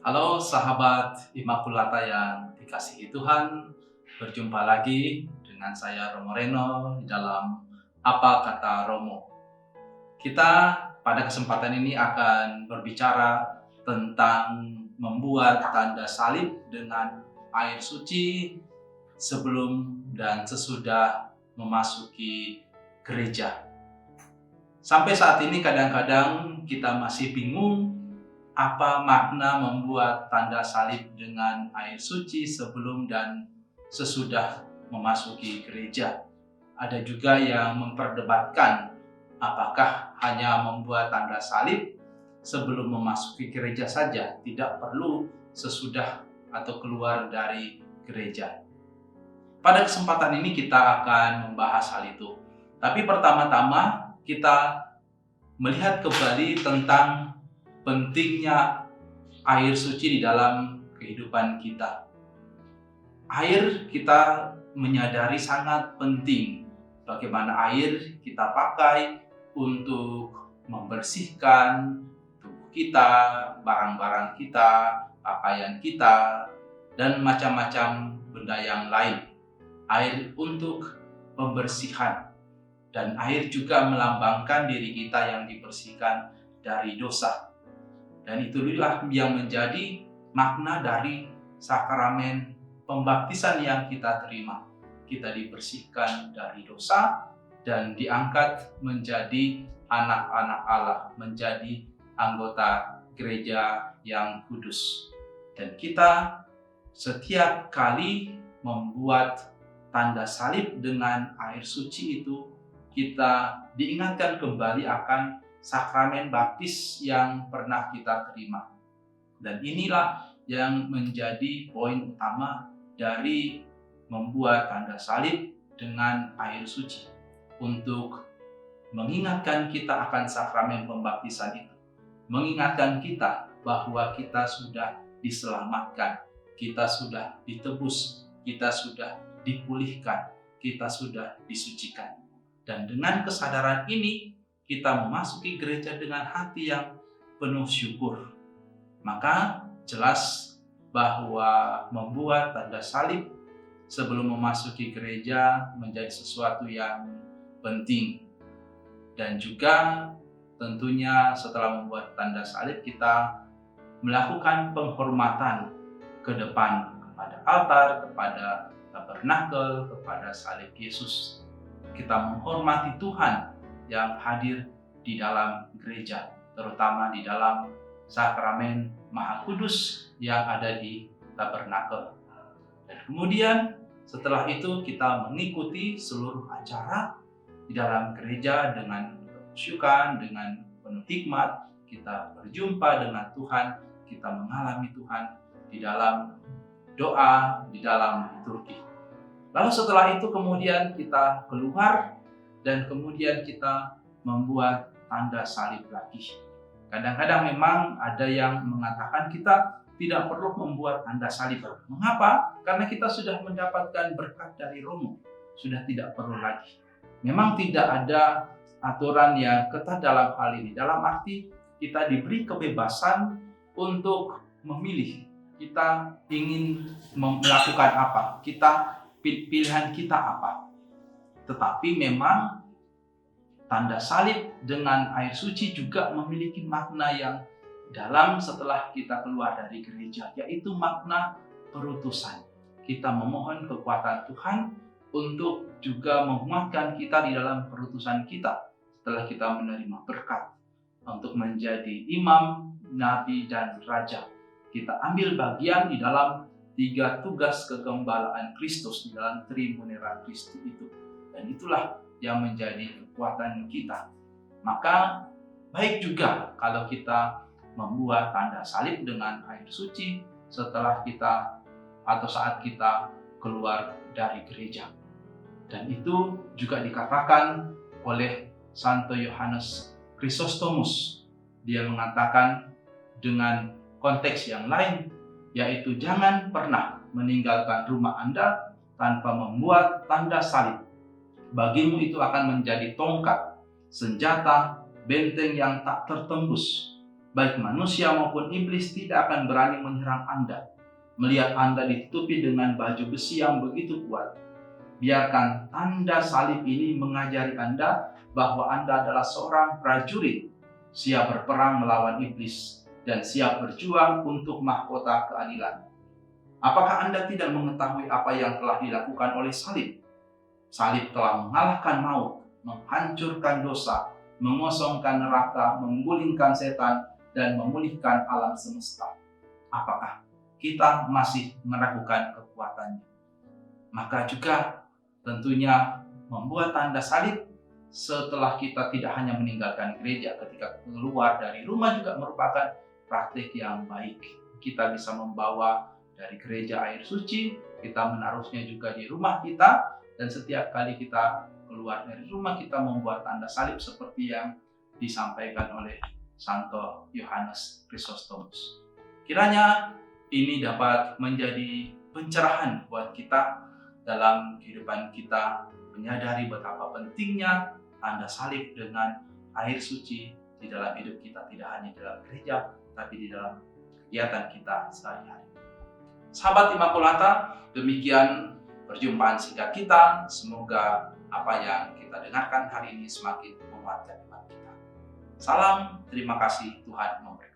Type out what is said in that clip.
Halo sahabat Imakulata yang dikasihi Tuhan, berjumpa lagi dengan saya Romo Reno di dalam Apa Kata Romo. Kita pada kesempatan ini akan berbicara tentang membuat tanda salib dengan air suci sebelum dan sesudah memasuki gereja. Sampai saat ini kadang-kadang kita masih bingung apa makna membuat tanda salib dengan air suci sebelum dan sesudah memasuki gereja. Ada juga yang memperdebatkan apakah hanya membuat tanda salib sebelum memasuki gereja saja, tidak perlu sesudah atau keluar dari gereja. Pada kesempatan ini kita akan membahas hal itu. Tapi pertama-tama kita melihat kembali tentang pentingnya air suci di dalam kehidupan kita. Air kita menyadari sangat penting bagaimana air kita pakai untuk membersihkan tubuh kita, barang-barang kita, pakaian kita, dan macam-macam benda yang lain. Air untuk pembersihan, dan air juga melambangkan diri kita yang dibersihkan dari dosa. Dan itulah yang menjadi makna dari sakramen pembaptisan yang kita terima. Kita dibersihkan dari dosa dan diangkat menjadi anak-anak Allah, menjadi anggota gereja yang kudus. Dan kita setiap kali membuat tanda salib dengan air suci itu, kita diingatkan kembali akan sakramen baptis yang pernah kita terima. Dan inilah yang menjadi poin utama dari membuat tanda salib dengan air suci, untuk mengingatkan kita akan sakramen pembaptisan itu, mengingatkan kita bahwa kita sudah diselamatkan, kita sudah ditebus, kita sudah dipulihkan, kita sudah disucikan. Dan dengan kesadaran ini, kita memasuki gereja dengan hati yang penuh syukur. Maka jelas bahwa membuat tanda salib sebelum memasuki gereja menjadi sesuatu yang penting. Dan juga tentunya setelah membuat tanda salib, kita melakukan penghormatan ke depan kepada altar, kepada tabernakel, kepada salib Yesus. Kita menghormati Tuhan yang hadir di dalam gereja, terutama di dalam sakramen Maha Kudus yang ada di tabernakel. Dan kemudian setelah itu kita mengikuti seluruh acara di dalam gereja dengan kesyukuran, dengan penuh hikmat. Kita berjumpa dengan Tuhan, kita mengalami Tuhan di dalam doa, di dalam liturgi. Lalu setelah itu kemudian kita keluar dan kemudian kita membuat tanda salib lagi. Kadang-kadang memang ada yang mengatakan kita tidak perlu membuat tanda salib. Mengapa? Karena kita sudah mendapatkan berkat dari Romo, sudah tidak perlu lagi. Memang tidak ada aturan yang ketat dalam hal ini. Dalam arti kita diberi kebebasan untuk memilih. Kita ingin melakukan apa? Pilihan kita apa? Tetapi memang tanda salib dengan air suci juga memiliki makna yang dalam setelah kita keluar dari gereja, yaitu makna perutusan. Kita memohon kekuatan Tuhan untuk juga menguatkan kita di dalam perutusan kita setelah kita menerima berkat untuk menjadi imam, nabi, dan raja. Kita ambil bagian di dalam 3 tugas kegembalaan Kristus di dalam Trimunera Christi itu. Dan itulah yang menjadi kekuatan kita. Maka baik juga kalau kita membuat tanda salib dengan air suci setelah kita atau saat kita keluar dari gereja. Dan itu juga dikatakan oleh Santo Yohanes Chrysostomus. Dia mengatakan dengan konteks yang lain, yaitu jangan pernah meninggalkan rumah Anda tanpa membuat tanda salib. Bagimu itu akan menjadi tongkat, senjata, benteng yang tak tertembus. baik manusia maupun iblis tidak akan berani menyerang Anda. Melihat Anda ditutupi dengan baju besi yang begitu kuat, biarkan tanda salib ini mengajari Anda bahwa Anda adalah seorang prajurit, siap berperang melawan iblis dan siap berjuang untuk mahkota keadilan. Apakah Anda tidak mengetahui apa yang telah dilakukan oleh salib? Salib telah mengalahkan maut, menghancurkan dosa, mengosongkan neraka, menggulingkan setan, dan memulihkan alam semesta. Apakah kita masih meragukan kekuatannya? Maka juga tentunya membuat tanda salib setelah kita tidak hanya meninggalkan gereja, ketika keluar dari rumah juga merupakan praktik yang baik. Kita bisa membawa dari gereja air suci, kita menaruhnya juga di rumah kita, dan setiap kali kita keluar dari rumah kita membuat tanda salib seperti yang disampaikan oleh Santo Yohanes Chrysostomus. Kiranya ini dapat menjadi pencerahan buat kita dalam kehidupan kita, menyadari betapa pentingnya tanda salib dengan air suci di dalam hidup kita, tidak hanya di dalam gereja, tapi di dalam kegiatan kita sehari-hari. Sahabat Immaculata, demikian perjumpaan singkat kita. Semoga apa yang kita dengarkan hari ini semakin menguatkan iman kita. Salam, terima kasih, Tuhan memberkati.